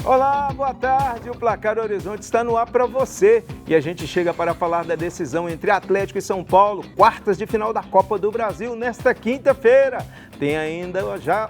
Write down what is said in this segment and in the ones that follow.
Olá, boa tarde. O Placar Horizonte está no ar para você e a gente chega para falar da decisão entre Atlético e São Paulo, quartas de final da Copa do Brasil nesta quinta-feira. Tem ainda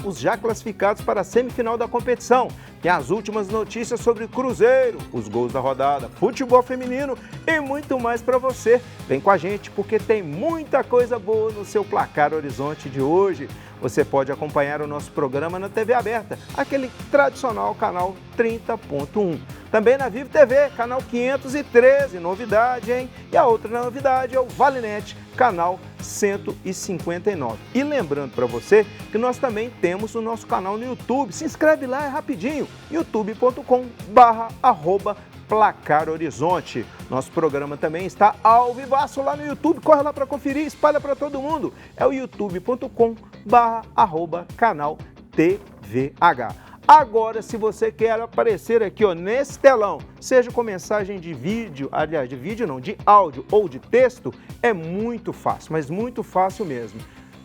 os já classificados para a semifinal da competição. Tem as últimas notícias sobre Cruzeiro, os gols da rodada, futebol feminino e muito mais para você. Vem com a gente porque tem muita coisa boa no seu Placar Horizonte de hoje. Você pode acompanhar o nosso programa na TV aberta, aquele tradicional canal 30.1. Também na Vivo TV, canal 513, novidade, hein? E a outra novidade é o Valenet, canal 159. E lembrando para você que nós também temos o nosso canal no YouTube. Se inscreve lá, é rapidinho, youtube.com/Placar Horizonte. Nosso programa também está ao vivaço lá no YouTube. Corre lá para conferir, espalha para todo mundo. É o youtube.com/canal TVH. Agora, se você quer aparecer aqui nesse telão, seja com mensagem de vídeo, aliás, de vídeo não, de áudio ou de texto, é muito fácil, mas muito fácil mesmo.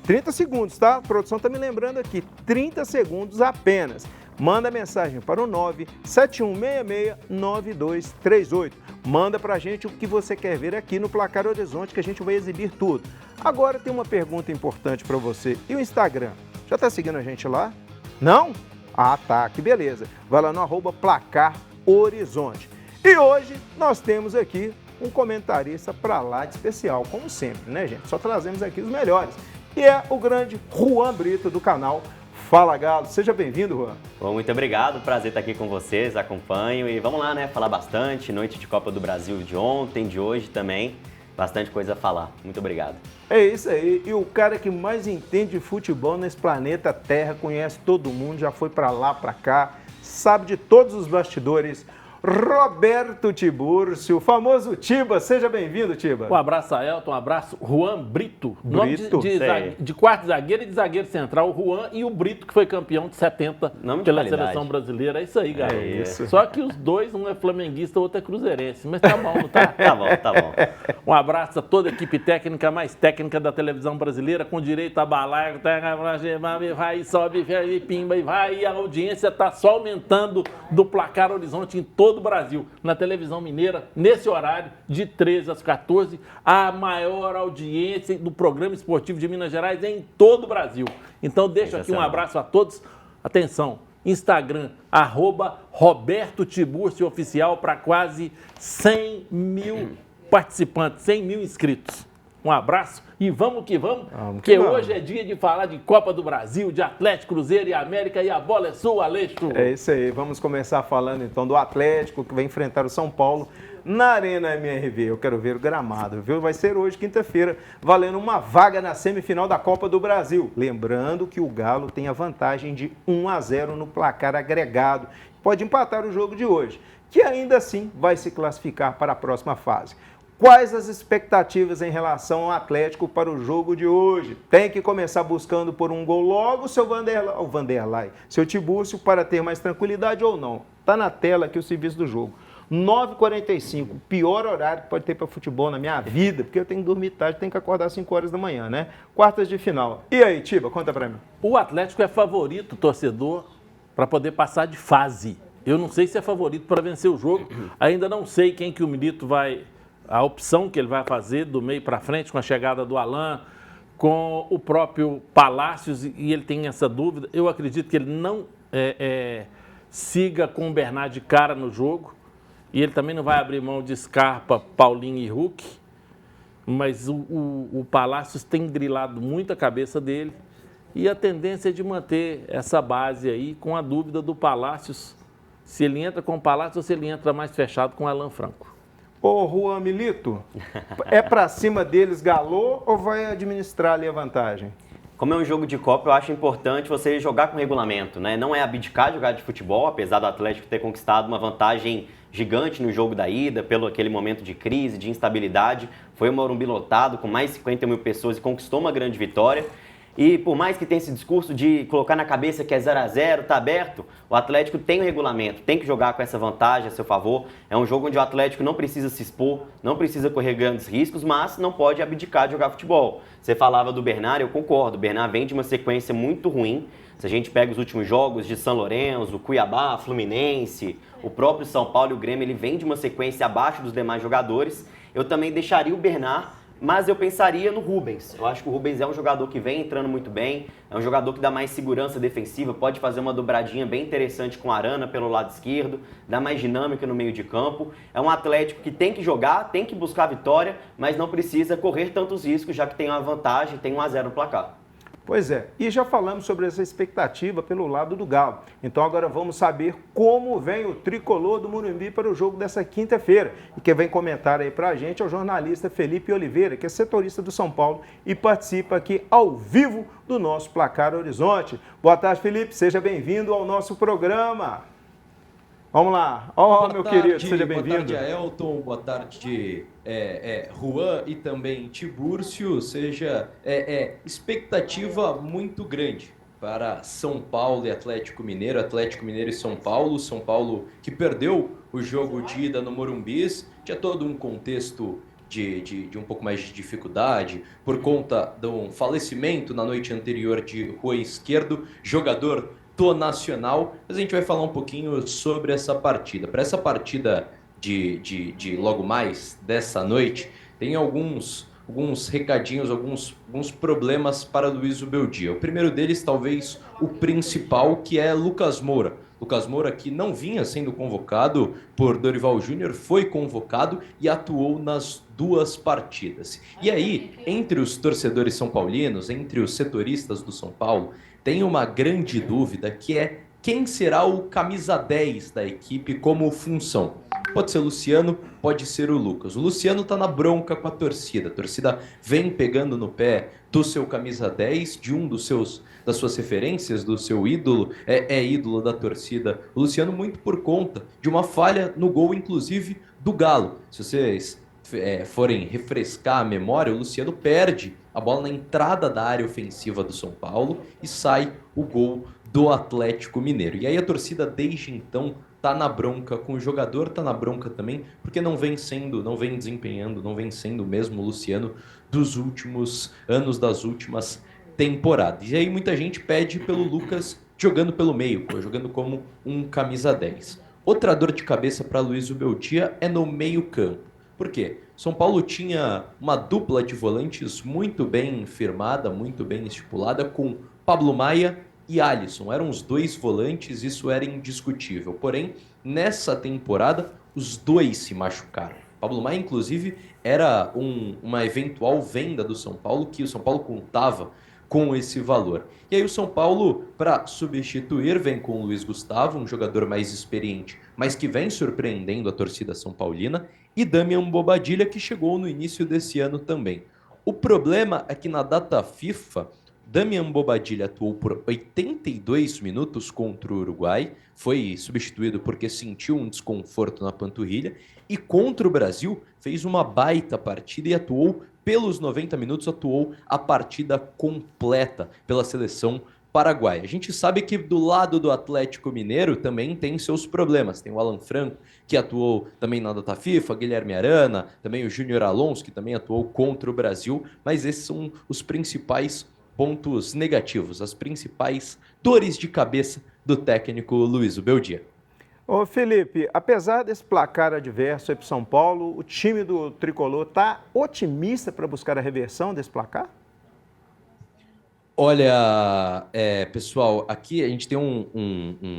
30 segundos, tá? A produção está me lembrando aqui, 30 segundos apenas. Manda mensagem para o 971669238. Manda pra gente o que você quer ver aqui no Placar Horizonte, que a gente vai exibir tudo. Agora tem uma pergunta importante para você. E o Instagram? Já tá seguindo a gente lá? Não? Ah, tá, que beleza. Vai lá no @Placar Horizonte. E hoje nós temos aqui um comentarista pra lá de especial, como sempre, né, gente? Só trazemos aqui os melhores. E é o grande Juan Brito do canal Fala Galo. Seja bem-vindo, Juan. Bom, muito obrigado, prazer estar aqui com vocês, acompanho e vamos lá, né, falar bastante, noite de Copa do Brasil de ontem, de hoje também, bastante coisa a falar. Muito obrigado. É isso aí, e o cara que mais entende de futebol nesse planeta Terra, conhece todo mundo, já foi pra lá, pra cá, sabe de todos os bastidores, Roberto Tiburcio, o famoso Tiba. Seja bem-vindo, Tiba. Um abraço a Elton, um abraço, Juan Brito. Brito? Nome de quarto zagueiro e de zagueiro central, o Juan e o Brito, que foi campeão de 70 pela seleção brasileira. É isso aí, galera. É isso. Só que os dois, um é flamenguista, o outro é cruzeirense. Mas tá bom, não tá? Tá bom, tá bom. Um abraço a toda a equipe técnica, mais técnica da televisão brasileira, com direito a balaio, vai, sobe, vai, pimba e vai. E a audiência tá só aumentando do Placar Horizonte em todo o Brasil. Na televisão mineira, nesse horário, de 13 às 14, a maior audiência do programa esportivo de Minas Gerais em todo o Brasil. Então, deixo aqui um abraço a todos. Atenção, Instagram, @Roberto Tiburcio Oficial, para quase 100 mil participantes, 100 mil inscritos. Um abraço e vamos que vamos, porque hoje é dia de falar de Copa do Brasil, de Atlético, Cruzeiro e América, e a bola é sua, Aleixo. É isso aí, vamos começar falando então do Atlético, que vai enfrentar o São Paulo na Arena MRV. Eu quero ver o gramado, viu? Vai ser hoje, quinta-feira, valendo uma vaga na semifinal da Copa do Brasil. Lembrando que o Galo tem a vantagem de 1-0 no placar agregado. Pode empatar o jogo de hoje, que ainda assim vai se classificar para a próxima fase. Quais as expectativas em relação ao Atlético para o jogo de hoje? Tem que começar buscando por um gol logo, seu Vanderlei, seu Tiburcio, para ter mais tranquilidade ou não? Está na tela aqui o serviço do jogo. 9h45, pior horário que pode ter para futebol na minha vida, porque eu tenho que dormir tarde, tenho que acordar às 5 horas da manhã, né? Quartas de final. E aí, Tiba, conta para mim. O Atlético é favorito, torcedor, para poder passar de fase. Eu não sei se é favorito para vencer o jogo, ainda não sei quem que o Milito vai... A opção que ele vai fazer do meio para frente, com a chegada do Alan, com o próprio Palácios, e ele tem essa dúvida. Eu acredito que ele não siga com o Bernard de cara no jogo, e ele também não vai abrir mão de Scarpa, Paulinho e Hulk, mas o Palácios tem grilado muito a cabeça dele, e a tendência é de manter essa base aí, com a dúvida do Palácios, se ele entra com o Palácios ou se ele entra mais fechado com o Alan Franco. Ô, Juan Milito, é pra cima deles Galô ou vai administrar ali a vantagem? Como é um jogo de Copa, eu acho importante você jogar com regulamento, né? Não é abdicar de jogar de futebol, apesar do Atlético ter conquistado uma vantagem gigante no jogo da ida, pelo aquele momento de crise, de instabilidade. Foi o Morumbi lotado, com mais de 50 mil pessoas e conquistou uma grande vitória. E por mais que tenha esse discurso de colocar na cabeça que é 0-0, tá aberto, o Atlético tem um regulamento, tem que jogar com essa vantagem a seu favor. É um jogo onde o Atlético não precisa se expor, não precisa correr grandes riscos, mas não pode abdicar de jogar futebol. Você falava do Bernard, eu concordo, o Bernard vem de uma sequência muito ruim. Se a gente pega os últimos jogos de São Lourenço, Cuiabá, Fluminense, o próprio São Paulo e o Grêmio, ele vem de uma sequência abaixo dos demais jogadores. Eu também deixaria o Bernard, mas eu pensaria no Rubens. Eu acho que o Rubens é um jogador que vem entrando muito bem, é um jogador que dá mais segurança defensiva, pode fazer uma dobradinha bem interessante com a Arana pelo lado esquerdo, dá mais dinâmica no meio de campo. É um Atlético que tem que jogar, tem que buscar a vitória, mas não precisa correr tantos riscos, já que tem uma vantagem, tem 1-0 no placar. Pois é, e já falamos sobre essa expectativa pelo lado do Galo. Então agora vamos saber como vem o tricolor do Morumbi para o jogo dessa quinta-feira. E quem vem comentar aí pra gente é o jornalista Felipe Oliveira, que é setorista do São Paulo e participa aqui ao vivo do nosso Placar Horizonte. Boa tarde, Felipe, seja bem-vindo ao nosso programa. Vamos lá, meu querido, seja bem-vindo. Boa tarde, Aelton, boa tarde, Juan e também Tibúrcio. Expectativa muito grande para São Paulo e Atlético Mineiro e São Paulo que perdeu o jogo de ida no Morumbi, tinha todo um contexto de um pouco mais de dificuldade por conta do falecimento na noite anterior de Juan Esquerdo, jogador do Nacional, mas a gente vai falar um pouquinho sobre essa partida. Para essa partida de logo mais dessa noite, tem alguns recadinhos, alguns problemas para Luiz Ubeldia. O primeiro deles, talvez o principal, que é Lucas Moura. Lucas Moura, que não vinha sendo convocado por Dorival Júnior, foi convocado e atuou nas duas partidas. E aí, entre os torcedores são paulinos, entre os setoristas do São Paulo, tem uma grande dúvida, que é quem será o camisa 10 da equipe como função. Pode ser o Luciano, pode ser o Lucas. O Luciano tá na bronca com a torcida vem pegando no pé do seu camisa 10, de um das suas referências, do seu ídolo, é ídolo da torcida. O Luciano muito por conta de uma falha no gol, inclusive, do Galo. Se vocês forem refrescar a memória, o Luciano perde a bola na entrada da área ofensiva do São Paulo e sai o gol do Atlético Mineiro. E aí a torcida desde então tá na bronca com o jogador, tá na bronca também, porque não vem sendo o mesmo Luciano dos últimos anos, das últimas temporadas. E aí muita gente pede pelo Lucas jogando pelo meio, jogando como um camisa 10. Outra dor de cabeça para Luiz Ubeldia é no meio-campo. Por quê? São Paulo tinha uma dupla de volantes muito bem firmada, muito bem estipulada, com Pablo Maia e Alisson. Eram os dois volantes, isso era indiscutível. Porém, nessa temporada, os dois se machucaram. Pablo Maia, inclusive, era uma eventual venda do São Paulo, que o São Paulo contava com esse valor. E aí o São Paulo, para substituir, vem com o Luiz Gustavo, um jogador mais experiente, mas que vem surpreendendo a torcida são paulina, e Damian Bobadilla, que chegou no início desse ano também. O problema é que na data FIFA, Damian Bobadilla atuou por 82 minutos contra o Uruguai, foi substituído porque sentiu um desconforto na panturrilha, e contra o Brasil fez uma baita partida e atuou pelos 90 minutos, atuou a partida completa pela seleção paraguaia. A gente sabe que do lado do Atlético Mineiro também tem seus problemas. Tem o Alan Franco, que atuou também na data FIFA, Guilherme Arana, também o Júnior Alonso, que também atuou contra o Brasil, mas esses são os principais pontos negativos, as principais dores de cabeça do técnico Luiz Ubeldia. Ô Felipe, apesar desse placar adverso aí para São Paulo, o time do Tricolor está otimista para buscar a reversão desse placar? Olha, pessoal, aqui a gente tem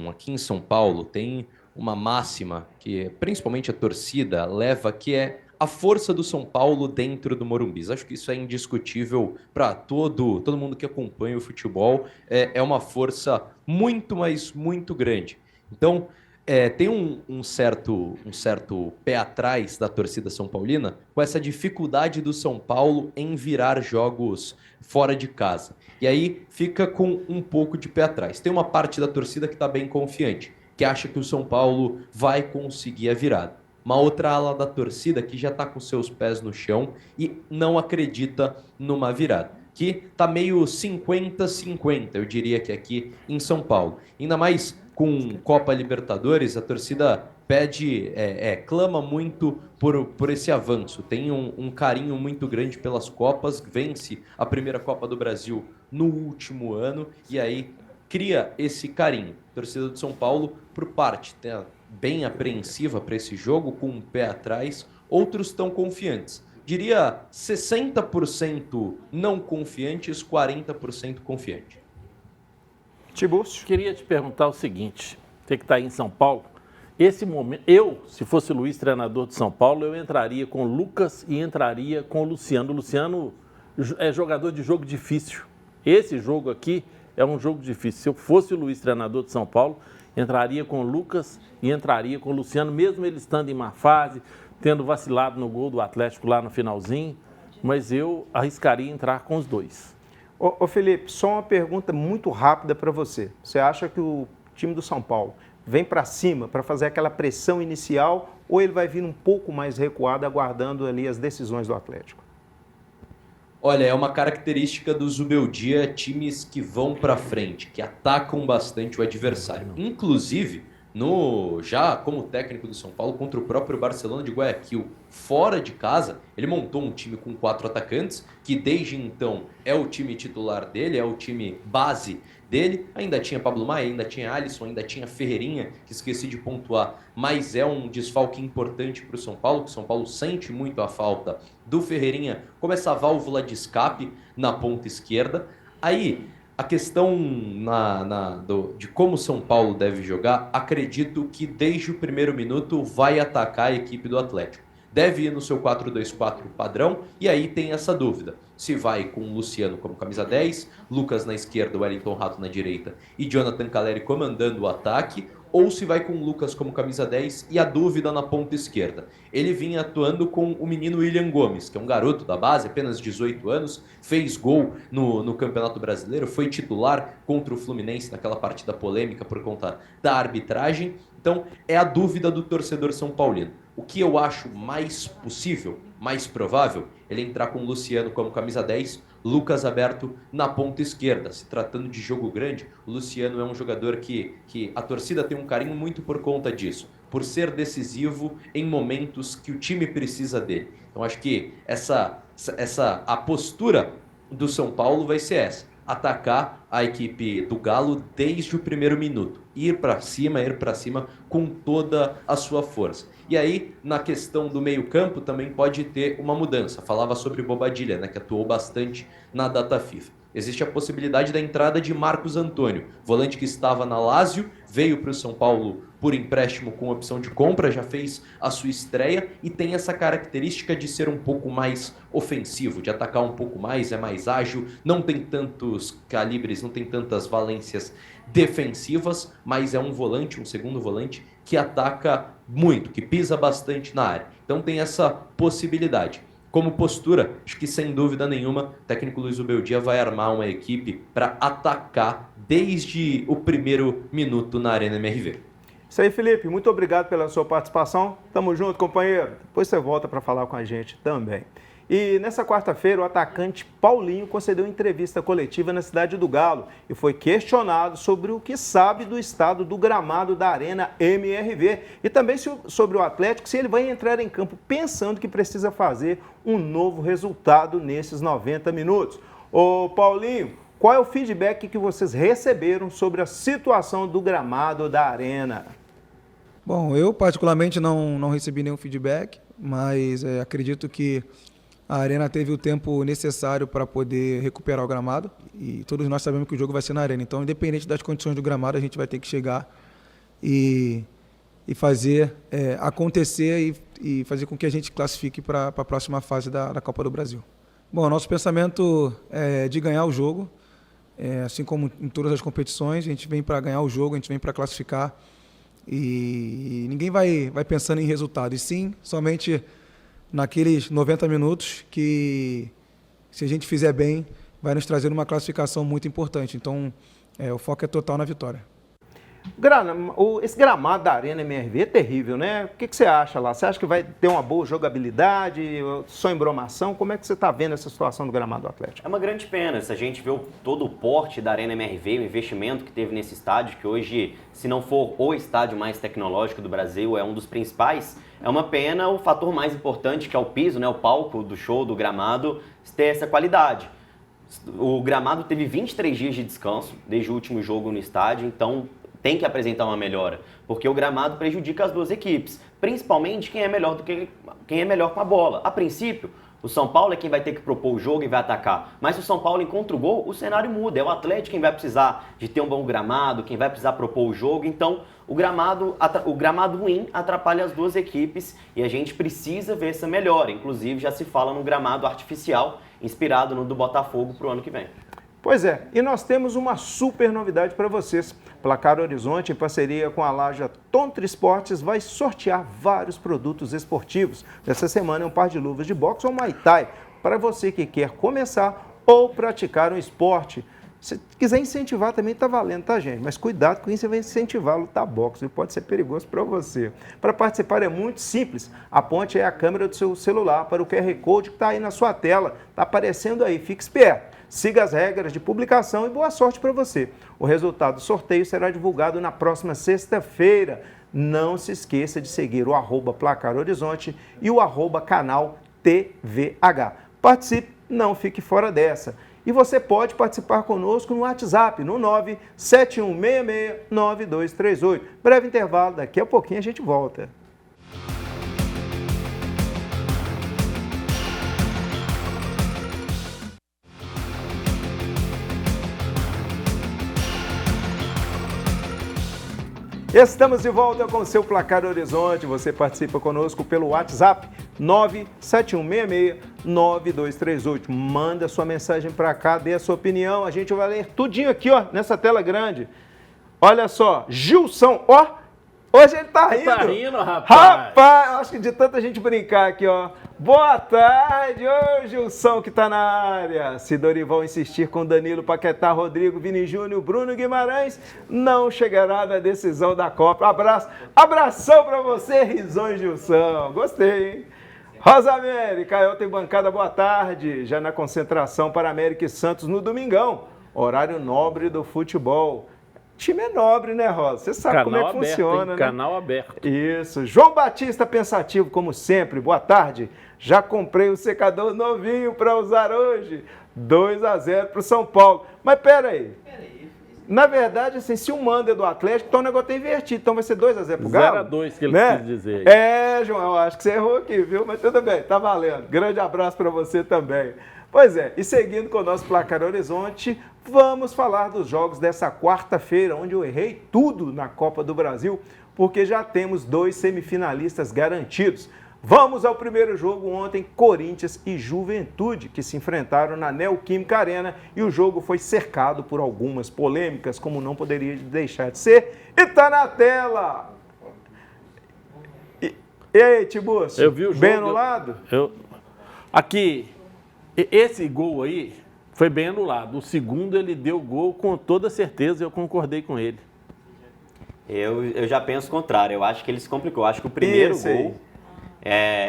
aqui em São Paulo tem uma máxima que principalmente a torcida leva, que é a força do São Paulo dentro do Morumbi. Acho que isso é indiscutível para todo mundo que acompanha o futebol. É uma força muito, mas muito grande. Então, tem um certo pé atrás da torcida São Paulina com essa dificuldade do São Paulo em virar jogos fora de casa. E aí fica com um pouco de pé atrás. Tem uma parte da torcida que está bem confiante, que acha que o São Paulo vai conseguir a virada. Uma outra ala da torcida que já está com seus pés no chão e não acredita numa virada, que está meio 50-50, eu diria que aqui em São Paulo. Ainda mais com Copa Libertadores, a torcida clama muito por esse avanço. Tem um carinho muito grande pelas Copas, vence a primeira Copa do Brasil no último ano e aí cria esse carinho. A torcida do São Paulo, por parte, tá bem apreensiva para esse jogo, com um pé atrás, outros estão confiantes. Diria 60% não confiantes, 40% confiante. Tibúrcio. Queria te perguntar o seguinte, você que está aí em São Paulo, esse momento, se fosse o Luiz, treinador de São Paulo, eu entraria com o Lucas e entraria com o Luciano. O Luciano é jogador de jogo difícil. Esse jogo aqui é um jogo difícil. Se eu fosse o Luiz, treinador de São Paulo, entraria com o Lucas e entraria com o Luciano, mesmo ele estando em má fase, tendo vacilado no gol do Atlético lá no finalzinho, mas eu arriscaria entrar com os dois. Ô Felipe, só uma pergunta muito rápida para você. Você acha que o time do São Paulo vem para cima para fazer aquela pressão inicial ou ele vai vir um pouco mais recuado, aguardando ali as decisões do Atlético? Olha, é uma característica do Zubeldia, times que vão para frente, que atacam bastante o adversário. Inclusive, já como técnico do São Paulo, contra o próprio Barcelona de Guayaquil, fora de casa, ele montou um time com 4 atacantes, que desde então é o time titular dele, é o time base dele. Ainda tinha Pablo Maia, ainda tinha Alisson, ainda tinha Ferreirinha, que esqueci de pontuar, mas é um desfalque importante para o São Paulo, que o São Paulo sente muito a falta do Ferreirinha como essa válvula de escape na ponta esquerda. Aí, a questão de como o São Paulo deve jogar, acredito que desde o primeiro minuto vai atacar a equipe do Atlético. Deve ir no seu 4-2-4 padrão, e aí tem essa dúvida. Se vai com o Luciano como camisa 10, Lucas na esquerda, Wellington Rato na direita e Jonathan Calleri comandando o ataque, ou se vai com o Lucas como camisa 10 e a dúvida na ponta esquerda. Ele vinha atuando com o menino William Gomes, que é um garoto da base, apenas 18 anos, fez gol no Campeonato Brasileiro, foi titular contra o Fluminense naquela partida polêmica por conta da arbitragem. Então, é a dúvida do torcedor são paulino. O que eu acho mais possível, mais provável, ele entrar com o Luciano como camisa 10, Lucas aberto na ponta esquerda. Se tratando de jogo grande, o Luciano é um jogador que a torcida tem um carinho muito por conta disso, por ser decisivo em momentos que o time precisa dele. Então acho que a postura do São Paulo vai ser essa: atacar a equipe do Galo desde o primeiro minuto, ir para cima com toda a sua força. E aí, na questão do meio-campo, também pode ter uma mudança. Falava sobre Bobadilla, né, que atuou bastante na data FIFA. Existe a possibilidade da entrada de Marcos Antônio, volante que estava na Lazio, veio para o São Paulo por empréstimo com opção de compra, já fez a sua estreia e tem essa característica de ser um pouco mais ofensivo, de atacar um pouco mais, é mais ágil, não tem tantos calibres, não tem tantas valências defensivas, mas é um volante, um segundo volante, que ataca muito, que pisa bastante na área. Então tem essa possibilidade. Como postura, acho que sem dúvida nenhuma, o técnico Luiz Zubeldia vai armar uma equipe para atacar desde o primeiro minuto na Arena MRV. Isso aí, Felipe. Muito obrigado pela sua participação. Tamo junto, companheiro. Depois você volta para falar com a gente também. E nessa quarta-feira, o atacante Paulinho concedeu entrevista coletiva na cidade do Galo e foi questionado sobre o que sabe do estado do gramado da Arena MRV e também sobre o Atlético, se ele vai entrar em campo pensando que precisa fazer um novo resultado nesses 90 minutos. Ô Paulinho, qual é o feedback que vocês receberam sobre a situação do gramado da Arena? Bom, eu particularmente não recebi nenhum feedback, mas acredito que a Arena teve o tempo necessário para poder recuperar o gramado e todos nós sabemos que o jogo vai ser na Arena. Então, independente das condições do gramado, a gente vai ter que chegar e fazer acontecer e fazer com que a gente classifique para a próxima fase da Copa do Brasil. Bom, nosso pensamento é de ganhar o jogo, assim como em todas as competições, a gente vem para ganhar o jogo, a gente vem para classificar E ninguém vai pensando em resultado, e sim somente naqueles 90 minutos que, se a gente fizer bem, vai nos trazer uma classificação muito importante. Então, o foco é total na vitória. Esse gramado da Arena MRV é terrível, né? O que você acha lá? Você acha que vai ter uma boa jogabilidade, só embromação? Como é que você está vendo essa situação do gramado do Atlético? É uma grande pena. Se a gente vê todo o porte da Arena MRV, o investimento que teve nesse estádio, que hoje, se não for o estádio mais tecnológico do Brasil, é um dos principais, é uma pena o fator mais importante, que é o piso, né, o palco do show, do gramado, ter essa qualidade. O gramado teve 23 dias de descanso desde o último jogo no estádio, então tem que apresentar uma melhora, porque o gramado prejudica as duas equipes, principalmente quem é melhor com a bola. A princípio, o São Paulo é quem vai ter que propor o jogo e vai atacar, mas se o São Paulo encontra o gol, o cenário muda, é o Atlético quem vai precisar de ter um bom gramado, quem vai precisar propor o jogo, então o gramado ruim atrapalha as duas equipes e a gente precisa ver essa melhora, inclusive já se fala no gramado artificial, inspirado no do Botafogo para o ano que vem. Pois é, e nós temos uma super novidade para vocês. Placar Horizonte, em parceria com a loja Tontra Esportes, vai sortear vários produtos esportivos. Essa semana é um par de luvas de boxe ou Muay Thai, para você que quer começar ou praticar um esporte. Se quiser incentivar também está valendo, tá, gente? Mas cuidado com isso, você vai incentivar a lutar boxe, e pode ser perigoso para você. Para participar é muito simples. Aponte aí a câmera do seu celular para o QR Code que está aí na sua tela. Está aparecendo aí, fique esperto. Siga as regras de publicação e boa sorte para você. O resultado do sorteio será divulgado na próxima sexta-feira. Não se esqueça de seguir o @Placar Horizonte e o @canal TVH. Participe, não fique fora dessa. E você pode participar conosco no WhatsApp, no 971669238. Breve intervalo, daqui a pouquinho a gente volta. Estamos de volta com o seu Placar Horizonte. Você participa conosco pelo WhatsApp 971669238. Manda sua mensagem para cá, dê a sua opinião. A gente vai ler tudinho aqui, ó, nessa tela grande. Olha só, Gilson, ó. Hoje ele tá rindo. Tá rindo, rapaz. Rapaz, acho que de tanta gente brincar aqui, ó. Boa tarde, ô Gilson que tá na área. Se Dorival insistir com Danilo, Paquetá, Rodrigo, Vini Júnior, Bruno Guimarães, não chegará na decisão da Copa. Abração pra você, Risões Gilson. Gostei, hein? Rosa América, eu tenho bancada, boa tarde. Já na concentração para América e Santos no domingão. Horário nobre do futebol. Time é nobre, né, Rosa? Você sabe como é que funciona, né? Canal aberto. Isso. João Batista pensativo, como sempre. Boa tarde. Já comprei um secador novinho para usar hoje. 2-0 para o São Paulo. Mas peraí. Na verdade, assim, se o mando é do Atlético, então o negócio tá invertido. Então vai ser 2-0 pro Galo? 0-2 que ele né? quis dizer. É, João, eu acho que você errou aqui, viu? Mas tudo bem, tá valendo. Grande abraço para você também. Pois é, e seguindo com o nosso Placar Horizonte, vamos falar dos jogos dessa quarta-feira, onde eu errei tudo na Copa do Brasil, porque já temos 2 semifinalistas garantidos. Vamos ao primeiro jogo ontem, Corinthians e Juventude, que se enfrentaram na Neoquímica Arena e o jogo foi cercado por algumas polêmicas, como não poderia deixar de ser, e tá na tela! E aí, Tiburcio? Eu vi o jogo. Bem anulado? Aqui, esse gol aí foi bem anulado. O segundo ele deu gol com toda certeza, eu concordei com ele. Eu já penso o contrário, eu acho que ele se complicou. Eu acho que o primeiro gol...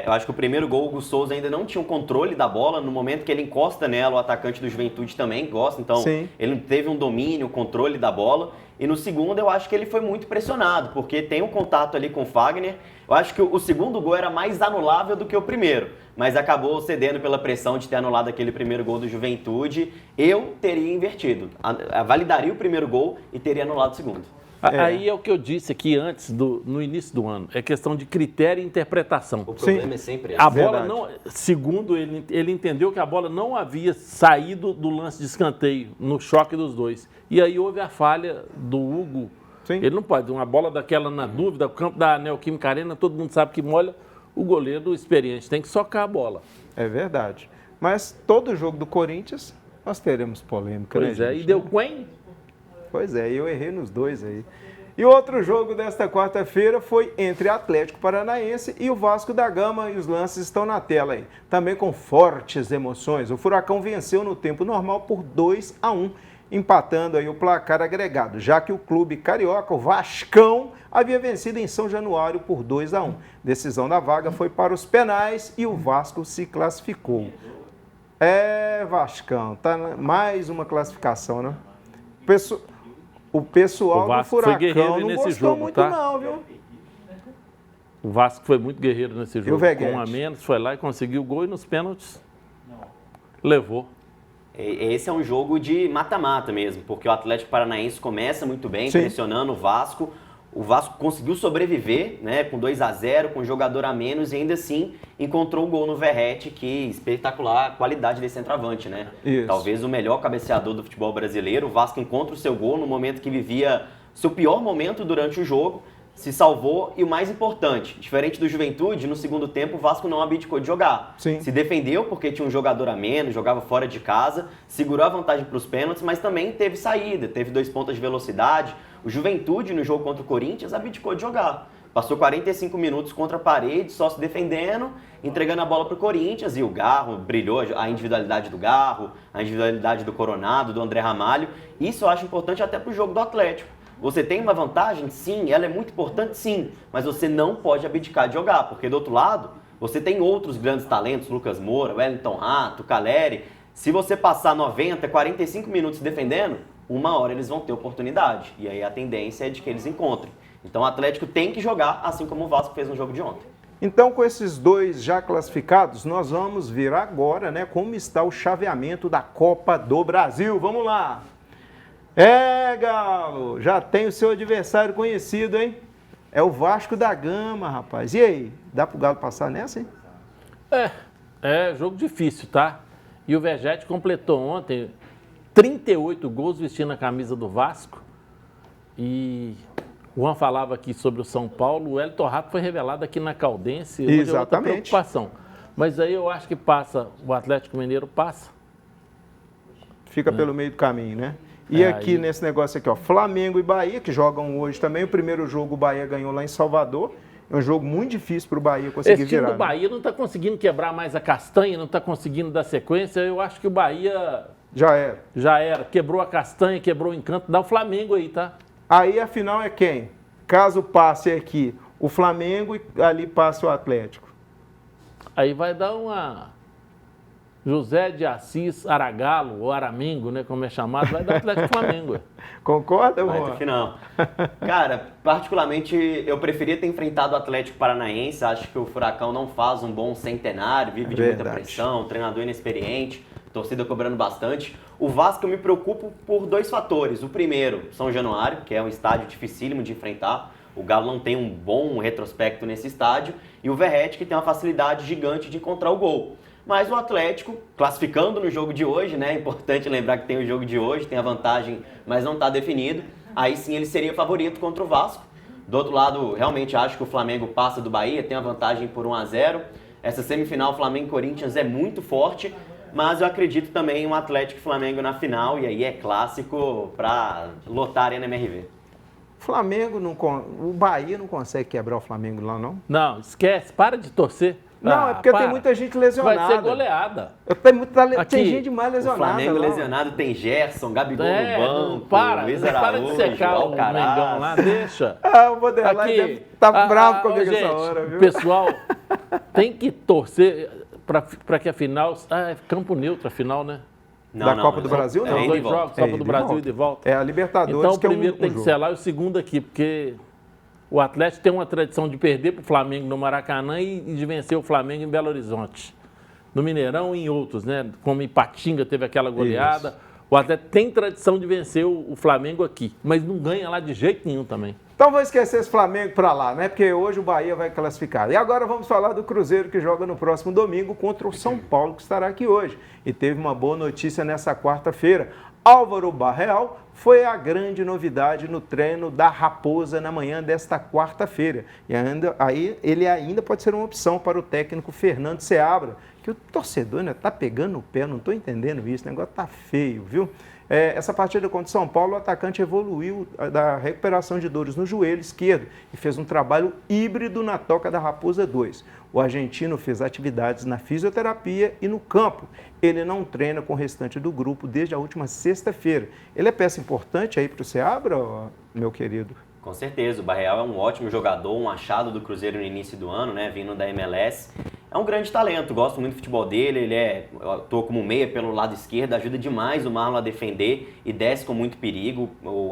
eu acho que o primeiro gol, o Hugo Souza ainda não tinha o controle da bola. No momento que ele encosta nela, o atacante do Juventude também gosta. Então, Sim. Ele não teve um domínio, o controle da bola. E no segundo, eu acho que ele foi muito pressionado, porque tem um contato ali com o Fagner. Eu acho que o segundo gol era mais anulável do que o primeiro, mas acabou cedendo pela pressão de ter anulado aquele primeiro gol do Juventude. Eu teria invertido. Validaria o primeiro gol e teria anulado o segundo. Aí é o que eu disse aqui antes, no início do ano. É questão de critério e interpretação. O problema é sempre esse. A bola não, segundo ele entendeu que a bola não havia saído do lance de escanteio, no choque dos dois. E aí houve a falha do Hugo. Sim. Ele não pode, uma bola daquela na dúvida, o campo da Neoquímica Arena, todo mundo sabe que molha, o goleiro experiente tem que socar a bola. É verdade. Mas todo jogo do Corinthians, nós teremos polêmica, Pois né, é, gente? e deu quen? Pois é, eu errei nos dois aí. E outro jogo desta quarta-feira foi entre Atlético Paranaense e o Vasco da Gama, e os lances estão na tela aí. Também com fortes emoções. O Furacão venceu no tempo normal por 2-1, empatando aí o placar agregado, já que o clube carioca, o Vascão, havia vencido em São Januário por 2-1. Decisão da vaga foi para os penais e o Vasco se classificou. Vascão, tá mais uma classificação, né? O pessoal do Furacão não gostou jogo, muito tá? não, viu? O Vasco foi muito guerreiro nesse jogo. Veguete? Com 1 a menos, foi lá e conseguiu o gol, e nos pênaltis levou. Esse é um jogo de mata-mata mesmo, porque o Atlético Paranaense começa muito bem, Sim, pressionando o Vasco. O Vasco conseguiu sobreviver, né, com 2-0, com um jogador a menos, e ainda assim encontrou o gol no Verratti, que espetacular qualidade desse centroavante, né? Isso. Talvez o melhor cabeceador do futebol brasileiro. O Vasco encontra o seu gol no momento que vivia seu pior momento durante o jogo, se salvou, e o mais importante, diferente do Juventude, no segundo tempo o Vasco não abdicou de jogar. Sim. Se defendeu porque tinha um jogador a menos, jogava fora de casa, segurou a vantagem para os pênaltis, mas também teve saída, teve 2 pontas de velocidade. O Juventude, no jogo contra o Corinthians, abdicou de jogar. Passou 45 minutos contra a parede, só se defendendo, entregando a bola para o Corinthians, e o Garro brilhou, a individualidade do Garro, a individualidade do Coronado, do André Ramalho. Isso eu acho importante até para o jogo do Atlético. Você tem uma vantagem? Sim. Ela é muito importante? Sim. Mas você não pode abdicar de jogar, porque do outro lado, você tem outros grandes talentos, Lucas Moura, Wellington Rato, Caleri. Se você passar 90, 45 minutos defendendo, uma hora eles vão ter oportunidade. E aí a tendência é de que eles encontrem. Então o Atlético tem que jogar, assim como o Vasco fez no jogo de ontem. Então, com esses dois já classificados, nós vamos ver agora, né, como está o chaveamento da Copa do Brasil. Vamos lá! Galo, já tem o seu adversário conhecido, hein? É o Vasco da Gama, rapaz. E aí, dá pro Galo passar nessa, hein? É jogo difícil, tá? E o Verratti completou ontem 38 gols vestindo a camisa do Vasco. E o Juan falava aqui sobre o São Paulo, o Wellington Rato foi revelado aqui na Caldense. Hoje é outra preocupação. Mas aí eu acho que passa, o Atlético Mineiro passa. Fica pelo meio do caminho, né? E aqui nesse negócio aqui, ó, Flamengo e Bahia, que jogam hoje também. O primeiro jogo o Bahia ganhou lá em Salvador. É um jogo muito difícil para o Bahia conseguir Esse time virar. do Bahia não está conseguindo quebrar mais a castanha, não está conseguindo dar sequência. Eu acho que o Bahia Já era. já era. Quebrou a castanha, quebrou o encanto. Dá o Flamengo aí, tá? Aí a final é quem? Caso passe aqui o Flamengo e ali passe o Atlético. Aí vai dar uma José de Assis Aragalo, ou Aramingo, né, como é chamado, vai dar Atlético Flamengo. Concorda, Vai Juan? até final. Cara, particularmente eu preferia ter enfrentado o Atlético Paranaense. Acho que o Furacão não faz um bom centenário, vive de muita pressão, treinador inexperiente, torcida cobrando bastante. O Vasco eu me preocupo por 2 fatores. O primeiro, São Januário, que é um estádio dificílimo de enfrentar. O Galo não tem um bom retrospecto nesse estádio. E o Verratti, que tem uma facilidade gigante de encontrar o gol. Mas o Atlético, classificando no jogo de hoje, né? É importante lembrar que tem o jogo de hoje, tem a vantagem, mas não está definido. Aí sim ele seria favorito contra o Vasco. Do outro lado, realmente acho que o Flamengo passa do Bahia, tem a vantagem por 1-0. Essa semifinal Flamengo-Corinthians é muito forte, mas eu acredito também em um Atlético e Flamengo na final, e aí é clássico para lotar a Arena MRV. Flamengo o Bahia não consegue quebrar o Flamengo lá, não? Não, esquece, para de torcer. Não, é porque tem muita gente lesionada. Vai ser goleada. Tem gente demais O lesionada. Flamengo lá. lesionado tem Gerson, Gabigol no banco, para Luiz de Araújo, secar o Alcaraz. Mengão lá, deixa. O Vanderlei deve estar bravo comigo essa hora, viu? O pessoal tem que torcer para que a final... é campo neutro a final, né? Da Copa do Brasil, não? São 2 jogos, Copa do Brasil e de volta. É a Libertadores, então o que é primeiro tem que jogo. ser lá e o segundo aqui, porque o Atlético tem uma tradição de perder para o Flamengo no Maracanã e de vencer o Flamengo em Belo Horizonte. No Mineirão e em outros, né? Como em Patinga teve aquela goleada. Isso. O Atlético tem tradição de vencer o Flamengo aqui, mas não ganha lá de jeito nenhum também. Então vou esquecer esse Flamengo para lá, né? Porque hoje o Bahia vai classificar. E agora vamos falar do Cruzeiro, que joga no próximo domingo contra o São Paulo, que estará aqui hoje. E teve uma boa notícia nessa quarta-feira. Álvaro Barreal foi a grande novidade no treino da Raposa na manhã desta quarta-feira. E ele ainda pode ser uma opção para o técnico Fernando Seabra, que o torcedor está pegando no pé, não estou entendendo isso, o negócio está feio, viu? Essa partida contra o São Paulo, o atacante evoluiu da recuperação de dores no joelho esquerdo e fez um trabalho híbrido na Toca da Raposa 2. O argentino fez atividades na fisioterapia e no campo. Ele não treina com o restante do grupo desde a última sexta-feira. Ele é peça importante aí para o Seabra, meu querido? Com certeza, o Barreal é um ótimo jogador, um achado do Cruzeiro no início do ano, né, vindo da MLS. É um grande talento, gosto muito do futebol dele, atua como meia pelo lado esquerdo, ajuda demais o Marlon a defender e desce com muito perigo.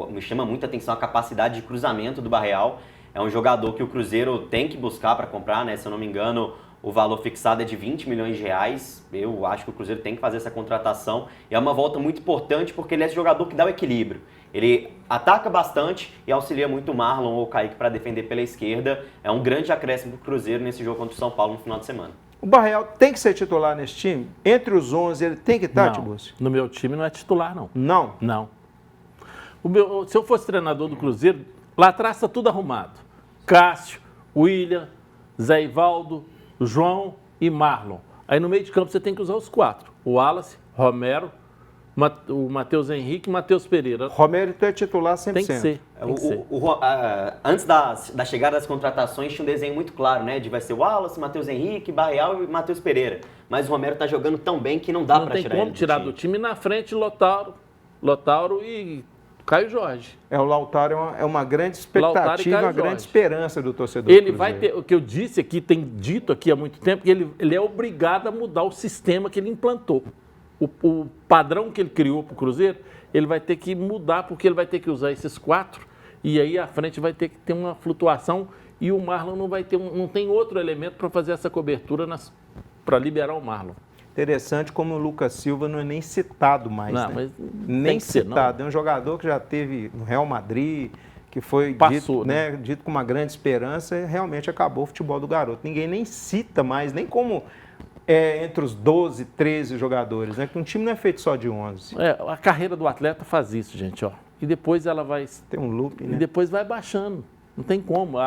Me chama muita atenção a capacidade de cruzamento do Barreal. É um jogador que o Cruzeiro tem que buscar para comprar, né? Se eu não me engano, o valor fixado é de 20 milhões de reais. Eu acho que o Cruzeiro tem que fazer essa contratação. E é uma volta muito importante porque ele é esse jogador que dá o equilíbrio. Ele ataca bastante e auxilia muito o Marlon ou o Kaique para defender pela esquerda. É um grande acréscimo para o Cruzeiro nesse jogo contra o São Paulo no final de semana. O Barreal tem que ser titular nesse time? Entre os 11 ele tem que estar, Tiburcio? No meu time não é titular, não. Não? Não. Se eu fosse treinador do Cruzeiro, lá atrás está tudo arrumado. Cássio, William, Zé Ivaldo, João e Marlon. Aí no meio de campo você tem que usar os 4. O Wallace, Romero, o Matheus Henrique e Matheus Pereira. Romero então é titular 100%. Tem que ser. Antes da chegada das contratações tinha um desenho muito claro, né? De vai ser o Wallace, Matheus Henrique, Barreal e Matheus Pereira. Mas o Romero tá jogando tão bem que não dá para tirar ele. Não tem como tirar do time. Na frente, Lautaro e Caio Jorge. O Lautaro é uma grande expectativa, uma grande esperança do torcedor. Ele vai ter, o que eu disse aqui, tem dito aqui há muito tempo, que ele é obrigado a mudar o sistema que ele implantou. O padrão que ele criou para o Cruzeiro, ele vai ter que mudar, porque ele vai ter que usar esses 4, e aí a frente vai ter que ter uma flutuação, e o Marlon não tem outro elemento para fazer essa cobertura para liberar o Marlon. Interessante como o Lucas Silva não é nem citado mais, não, né? Mas nem citado. É um jogador que já teve no Real Madrid, que foi dito com uma grande esperança, e realmente acabou o futebol do garoto. Ninguém nem cita mais, nem como entre os 12, 13 jogadores, né? Que um time não é feito só de 11. A carreira do atleta faz isso, gente, ó. E depois ela vai... Tem um loop, né? E depois vai baixando. Não tem como.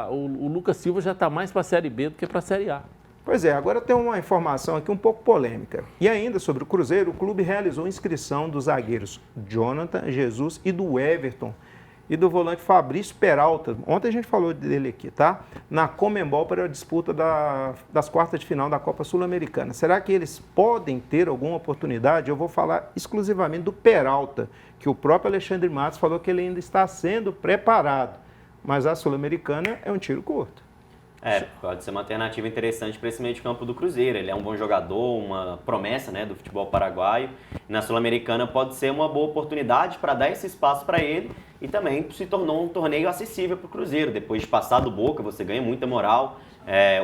O Lucas Silva já está mais para a Série B do que para a Série A. Pois é, agora tem uma informação aqui um pouco polêmica. E ainda sobre o Cruzeiro, o clube realizou inscrição dos zagueiros Jonathan, Jesus e do Everton e do volante Fabrício Peralta. Ontem a gente falou dele aqui, tá? Na Conmebol para a disputa das quartas de final da Copa Sul-Americana. Será que eles podem ter alguma oportunidade? Eu vou falar exclusivamente do Peralta, que o próprio Alexandre Matos falou que ele ainda está sendo preparado. Mas a Sul-Americana é um tiro curto. Pode ser uma alternativa interessante para esse meio de campo do Cruzeiro. Ele é um bom jogador, uma promessa, né, do futebol paraguaio. Na Sul-Americana pode ser uma boa oportunidade para dar esse espaço para ele e também se tornou um torneio acessível para o Cruzeiro. Depois de passar do Boca, você ganha muita moral.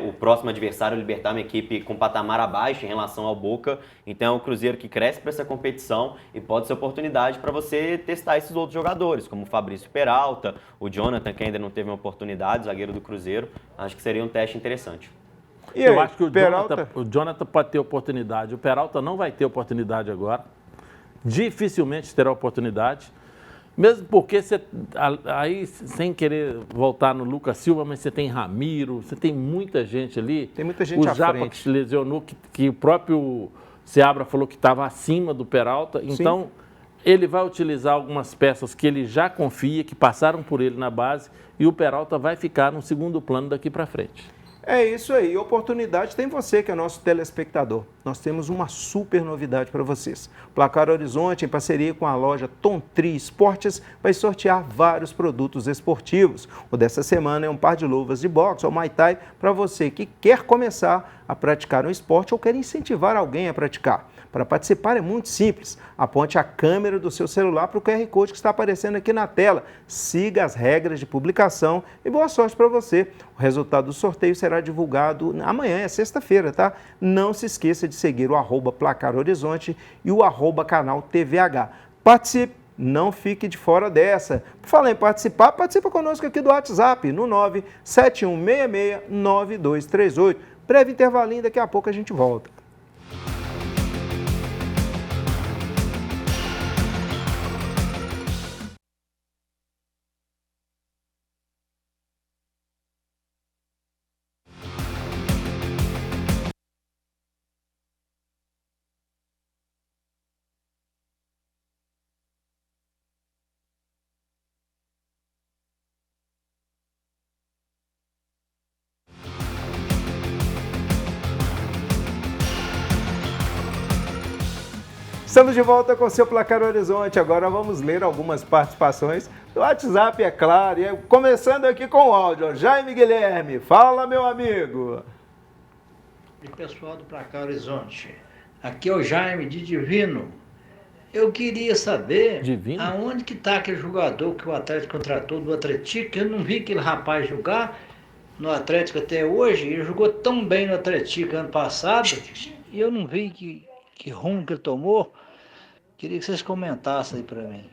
O próximo adversário, o Libertad, é uma equipe com patamar abaixo em relação ao Boca. Então é o Cruzeiro que cresce para essa competição e pode ser oportunidade para você testar esses outros jogadores, como o Fabrício Peralta, o Jonathan, que ainda não teve uma oportunidade, zagueiro do Cruzeiro. Acho que seria um teste interessante. Eu acho que o Jonathan pode ter oportunidade. O Peralta não vai ter oportunidade agora. Dificilmente terá oportunidade. Mesmo porque você, aí, sem querer voltar no Lucas Silva, mas você tem Ramiro, você tem muita gente ali. Tem muita gente à frente. O Japa que se lesionou, que o próprio Seabra falou que estava acima do Peralta. Então, sim, ele vai utilizar algumas peças que ele já confia, que passaram por ele na base, e o Peralta vai ficar no segundo plano daqui para frente. É isso aí, oportunidade tem você que é nosso telespectador. Nós temos uma super novidade para vocês. Placar Horizonte, em parceria com a loja Tontri Esportes, vai sortear vários produtos esportivos. O dessa semana é um par de luvas de boxe ou Muay Thai para você que quer começar a praticar um esporte ou quer incentivar alguém a praticar. Para participar é muito simples. Aponte a câmera do seu celular para o QR Code que está aparecendo aqui na tela. Siga as regras de publicação e boa sorte para você. O resultado do sorteio será divulgado amanhã, é sexta-feira, tá? Não se esqueça de seguir o @Placar Horizonte e o @canal TVH. Participe, não fique de fora dessa. Por falar em participar, participa conosco aqui do WhatsApp no 971669238. Breve intervalinho, daqui a pouco a gente volta. Estamos de volta com o seu Placar Horizonte. Agora vamos ler algumas participações do WhatsApp, é claro. E começando aqui com o áudio. Jaime Guilherme, fala, meu amigo. E pessoal do Placar Horizonte, aqui é o Jaime de Divino. Eu queria saber aonde que está aquele jogador que o Atlético contratou do Atlético. Eu não vi aquele rapaz jogar no Atlético até hoje. Ele jogou tão bem no Atlético ano passado e eu não vi que rumo que ele tomou. Queria que vocês comentassem aí para mim.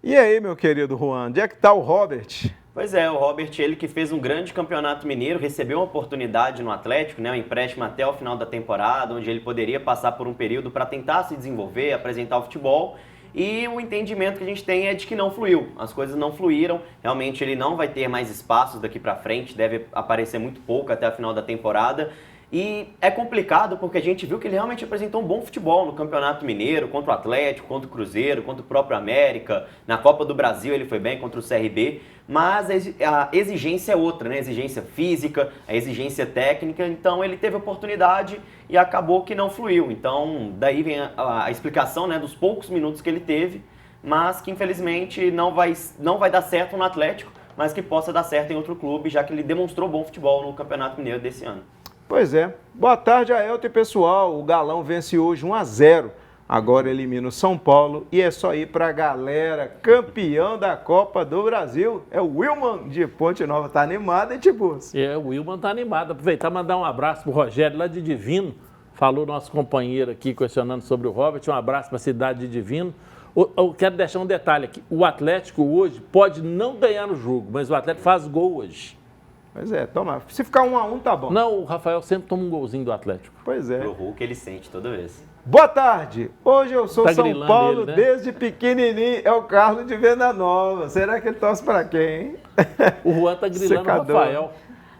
E aí, meu querido Juan, onde é que está o Robert? Pois é, o Robert, ele que fez um grande campeonato mineiro, recebeu uma oportunidade no Atlético, né, um empréstimo até o final da temporada, onde ele poderia passar por um período para tentar se desenvolver, apresentar o futebol. E o entendimento que a gente tem é de que não fluiu, as coisas não fluíram, realmente ele não vai ter mais espaços daqui para frente, deve aparecer muito pouco até o final da temporada. E é complicado porque a gente viu que ele realmente apresentou um bom futebol no Campeonato Mineiro, contra o Atlético, contra o Cruzeiro, contra o próprio América. Na Copa do Brasil ele foi bem contra o CRB, mas a exigência é outra, né? A exigência física, a exigência técnica. Então ele teve oportunidade e acabou que não fluiu. Então daí vem a explicação, né, dos poucos minutos que ele teve, mas que infelizmente não vai dar certo no Atlético, mas que possa dar certo em outro clube, já que ele demonstrou bom futebol no Campeonato Mineiro desse ano. Pois é. Boa tarde, Aelton e pessoal. O Galão vence hoje 1-0. Agora elimina o São Paulo e é só ir para a galera. Campeão da Copa do Brasil é o Wilman de Ponte Nova. Tá animado, hein, Tibus? O Wilman tá animado. Aproveitar e mandar um abraço pro Rogério lá de Divino. Falou nosso companheiro aqui questionando sobre o Robert. Um abraço para a cidade de Divino. Eu quero deixar um detalhe aqui. O Atlético hoje pode não ganhar no jogo, mas o Atlético faz gol hoje. Pois é, toma. Se ficar 1-1, tá bom. Não, o Rafael sempre toma um golzinho do Atlético. Pois é. O Hulk ele sente toda vez. Boa tarde. Hoje eu sou São Paulo ele, né? desde pequenininho. É o Carlos de Venda Nova. Será que ele torce para quem, hein? O Juan tá grilando o Rafael.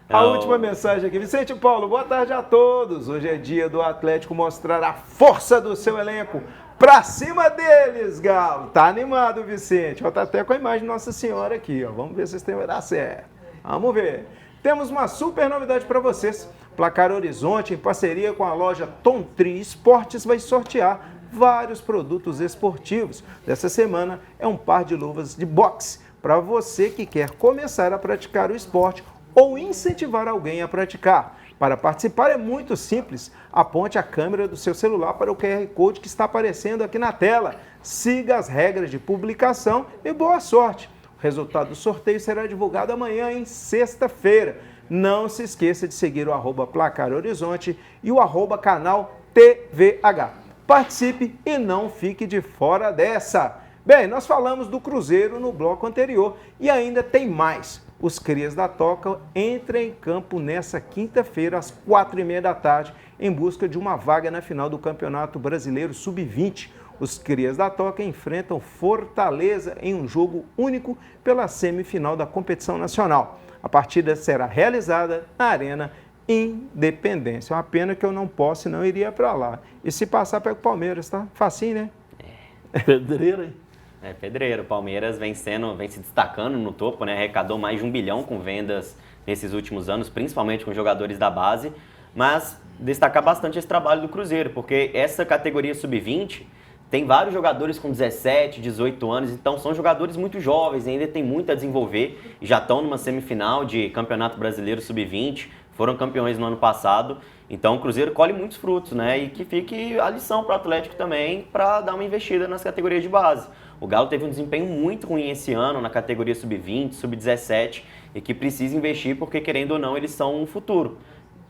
A última mensagem aqui. Vicente Paulo, boa tarde a todos. Hoje é dia do Atlético mostrar a força do seu elenco. Pra cima deles, Galo. Tá animado, Vicente. Ó, tá até com a imagem de Nossa Senhora aqui, ó. Vamos ver se esse tempo vai dar certo. Vamos ver. Temos uma super novidade para vocês. Placar Horizonte, em parceria com a loja Tom Tree Esportes, vai sortear vários produtos esportivos. Dessa semana é um par de luvas de boxe para você que quer começar a praticar o esporte ou incentivar alguém a praticar. Para participar é muito simples. Aponte a câmera do seu celular para o QR Code que está aparecendo aqui na tela. Siga as regras de publicação e boa sorte. O resultado do sorteio será divulgado amanhã, em sexta-feira. Não se esqueça de seguir o @Placar Horizonte e o @canal TVH. Participe e não fique de fora dessa. Bem, nós falamos do Cruzeiro no bloco anterior e ainda tem mais. Os Crias da Toca entram em campo nessa quinta-feira, às 4h30 da tarde, em busca de uma vaga na final do Campeonato Brasileiro Sub-20. Os Crias da Toca enfrentam Fortaleza em um jogo único pela semifinal da competição nacional. A partida será realizada na Arena Independência. Uma pena que eu não posso e não iria para lá. E se passar, pega o Palmeiras, tá? Facinho, né? Pedreira, hein? É pedreiro. O Palmeiras vem se destacando no topo, né? Arrecadou mais de 1 bilhão com vendas nesses últimos anos, principalmente com jogadores da base. Mas destacar bastante esse trabalho do Cruzeiro, porque essa categoria sub-20 tem vários jogadores com 17, 18 anos, então são jogadores muito jovens, ainda tem muito a desenvolver, e já estão numa semifinal de Campeonato Brasileiro Sub-20, foram campeões no ano passado, então o Cruzeiro colhe muitos frutos, né? E que fique a lição para o Atlético também, para dar uma investida nas categorias de base. O Galo teve um desempenho muito ruim esse ano na categoria Sub-20, Sub-17, e que precisa investir porque, querendo ou não, eles são um futuro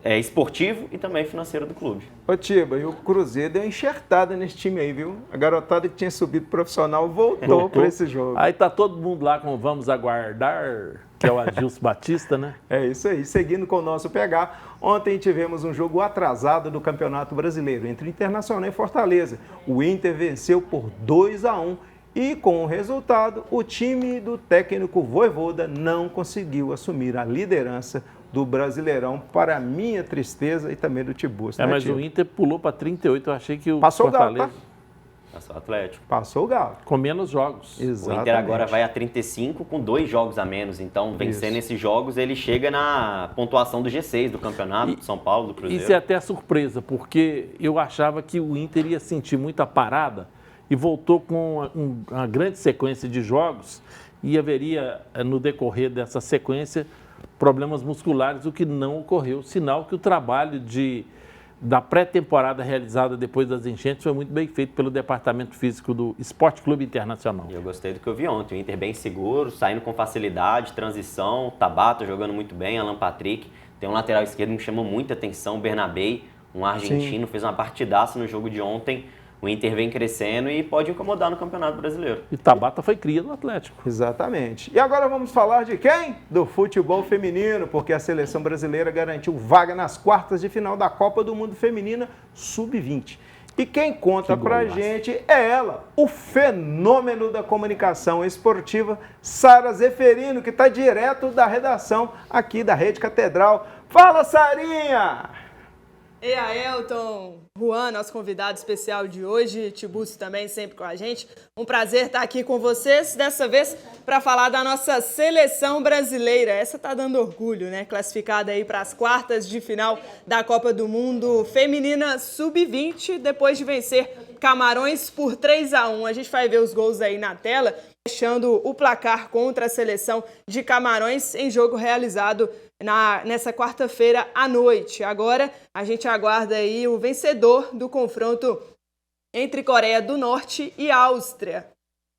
esportivo e também financeiro do clube. Ô Tiba, e o Cruzeiro deu uma enxertada nesse time aí, viu? A garotada que tinha subido profissional voltou para esse jogo. Aí tá todo mundo lá com Vamos Aguardar, que é o Adilson Batista, né? É isso aí. Seguindo com o nosso PH, ontem tivemos um jogo atrasado do Campeonato Brasileiro entre Internacional e Fortaleza. O Inter venceu por 2-1 e, com o resultado, o time do técnico Vojvoda não conseguiu assumir a liderança do Brasileirão, para minha tristeza e também do Tibus. Mas o Inter pulou para 38, eu achei que o Passou Fortaleza... o Galo, tá? Passou o Atlético. Passou o Galo. Com menos jogos. Exatamente. O Inter agora vai a 35 com 2 jogos a menos. Então, vencendo esses jogos, ele chega na pontuação do G6 do campeonato, do São Paulo, do Cruzeiro. Isso é até surpresa, porque eu achava que o Inter ia sentir muita parada e voltou com uma grande sequência de jogos e haveria, no decorrer dessa sequência, problemas musculares, o que não ocorreu. Sinal que o trabalho da pré-temporada realizada depois das enchentes foi muito bem feito pelo Departamento Físico do Esporte Clube Internacional. E eu gostei do que eu vi ontem. O Inter bem seguro, saindo com facilidade, transição, Tabata jogando muito bem, Alan Patrick. Tem um lateral esquerdo que me chamou muita atenção, o Bernabei, um argentino, fez uma partidaça no jogo de ontem. O Inter vem crescendo e pode incomodar no Campeonato Brasileiro. E Tabata foi cria do Atlético. Exatamente. E agora vamos falar de quem? Do futebol feminino, porque a seleção brasileira garantiu vaga nas quartas de final da Copa do Mundo Feminina Sub-20. E quem conta pra gente é ela, o fenômeno da comunicação esportiva, Sara Zeferino, que está direto da redação aqui da Rede Catedral. Fala, Sarinha! E aí, Elton, Juan, nosso convidado especial de hoje, Tiburcio também sempre com a gente. Um prazer estar aqui com vocês, dessa vez para falar da nossa seleção brasileira. Essa tá dando orgulho, né? Classificada aí para as quartas de final da Copa do Mundo Feminina Sub-20, depois de vencer Camarões por 3-1. A gente vai ver os gols aí na tela, deixando o placar contra a seleção de Camarões em jogo realizado nessa quarta-feira à noite. Agora a gente aguarda aí o vencedor do confronto entre Coreia do Norte e Áustria.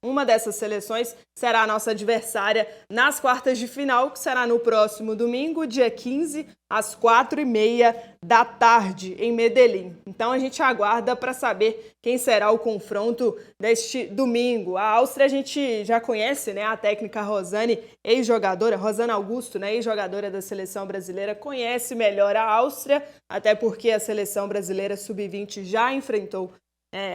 Uma dessas seleções será a nossa adversária nas quartas de final, que será no próximo domingo, dia 15, às 4h30 da tarde, em Medellín. Então a gente aguarda para saber quem será o confronto deste domingo. A Áustria a gente já conhece, né? A técnica Rosane, ex-jogadora, Rosana Augusto, né? Ex-jogadora da seleção brasileira, conhece melhor a Áustria, até porque a seleção brasileira sub-20 já enfrentou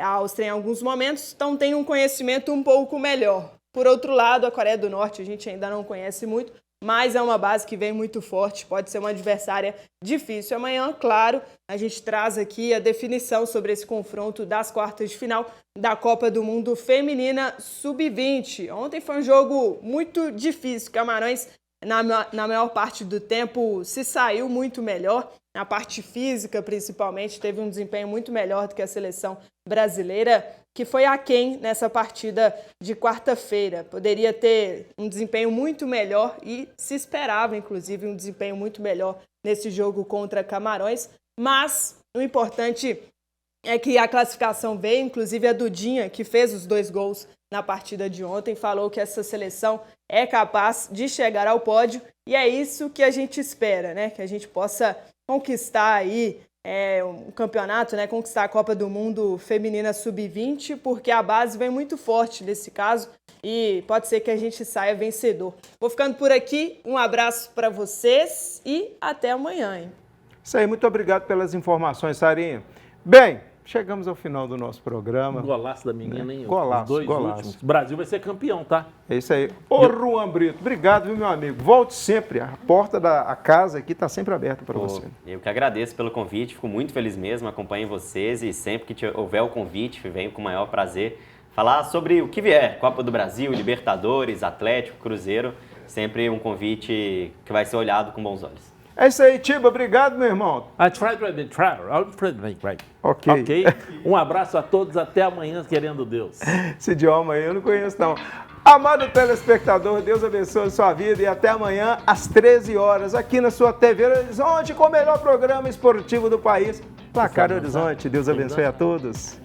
a Áustria em alguns momentos, então tem um conhecimento um pouco melhor. Por outro lado, a Coreia do Norte a gente ainda não conhece muito, mas é uma base que vem muito forte, pode ser uma adversária difícil. Amanhã, claro, a gente traz aqui a definição sobre esse confronto das quartas de final da Copa do Mundo Feminina Sub-20. Ontem foi um jogo muito difícil, Camarões, na maior parte do tempo, se saiu muito melhor. Na parte física, principalmente, teve um desempenho muito melhor do que a seleção brasileira, que foi aquém nessa partida de quarta-feira. Poderia ter um desempenho muito melhor e se esperava, inclusive, um desempenho muito melhor nesse jogo contra Camarões. Mas o importante é que a classificação veio, inclusive a Dudinha, que fez os 2 gols na partida de ontem, falou que essa seleção é capaz de chegar ao pódio e é isso que a gente espera, né? Que a gente possa conquistar aí um campeonato, né? Conquistar a Copa do Mundo Feminina Sub-20, porque a base vem muito forte nesse caso e pode ser que a gente saia vencedor. Vou ficando por aqui, um abraço para vocês e até amanhã, hein? Isso aí, muito obrigado pelas informações, Sarinha. Bem, chegamos ao final do nosso programa. Golaço da menina, hein? Golaço, os 2 golaço. últimos. O Brasil vai ser campeão, tá? É isso aí. Ô, Juan Brito, obrigado, viu, meu amigo? Volte sempre. A porta da casa aqui está sempre aberta para você. Eu que agradeço pelo convite, fico muito feliz mesmo, acompanho vocês e sempre que houver o convite, venho com o maior prazer falar sobre o que vier. Copa do Brasil, Libertadores, Atlético, Cruzeiro, sempre um convite que vai ser olhado com bons olhos. É isso aí, Tiba. Obrigado, meu irmão. Ok. Um abraço a todos. Até amanhã, querendo Deus. Esse idioma aí eu não conheço, não. Amado telespectador, Deus abençoe a sua vida e até amanhã às 13 horas aqui na sua TV Horizonte com o melhor programa esportivo do país, Placar Horizonte. Deus abençoe a todos.